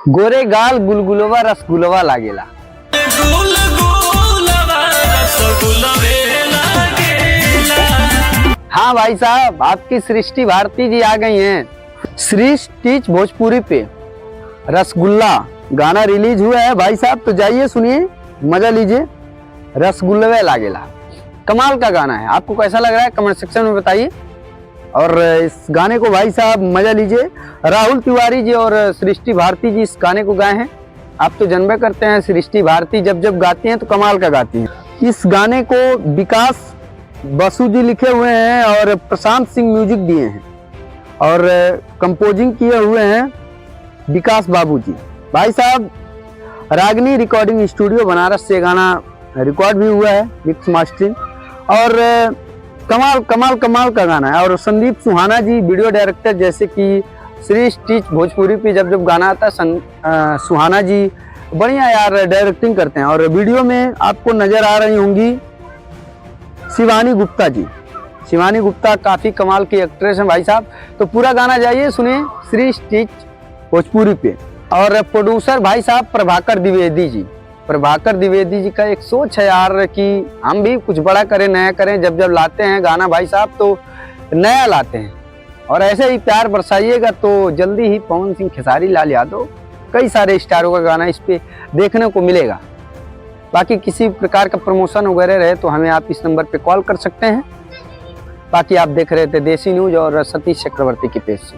गोरे गाल गुलगुलवा रसगुलवा लागेला। हाँ भाई साहब, आपकी सृष्टि भारती जी आ गई हैं। सृष्टि भोजपुरी पे रसगुल्ला गाना रिलीज हुआ है भाई साहब, तो जाइए सुनिए, मजा लीजिए। रसगुल्लवे लागेला कमाल का गाना है, आपको कैसा लग रहा है कमेंट सेक्शन में बताइए। और इस गाने को भाई साहब मजा लीजिए। राहुल तिवारी जी और सृष्टि भारती जी इस गाने को गाए हैं। आप तो जानबे करते हैं सृष्टि भारती जब जब गाती हैं तो कमाल का गाती हैं। इस गाने को विकास बसु जी लिखे हुए हैं और प्रशांत सिंह म्यूजिक दिए हैं और कंपोजिंग किए हुए हैं विकास बाबू जी। भाई साहब रागनी रिकॉर्डिंग स्टूडियो बनारस से गाना रिकॉर्ड भी हुआ है, मिक्स मास्टरिंग, और कमाल कमाल कमाल का गाना है। और संदीप सुहाना जी वीडियो डायरेक्टर, जैसे कि सृष्टि भोजपुरी पे जब जब गाना आता है सुहाना जी बढ़िया यार डायरेक्टिंग करते हैं। और वीडियो में आपको नजर आ रही होंगी शिवानी गुप्ता जी। शिवानी गुप्ता काफी कमाल की एक्ट्रेस हैं भाई साहब। तो पूरा गाना जाइए सुनिए सृष्टि भोजपुरी पे। और प्रोड्यूसर भाई साहब प्रभाकर द्विवेदी जी। प्रभाकर द्विवेदी जी का एक सोच है यार कि हम भी कुछ बड़ा करें, नया करें। जब जब लाते हैं गाना भाई साहब तो नया लाते हैं, और ऐसे ही प्यार बरसाइएगा तो जल्दी ही पवन सिंह, खेसारी लाल यादव, कई सारे स्टारों का गाना इस पे देखने को मिलेगा। बाकी किसी प्रकार का प्रमोशन वगैरह रहे तो हमें आप इस नंबर पे कॉल कर सकते हैं। बाकी आप देख रहे थे देसी न्यूज और सतीश चक्रवर्ती की पेज से।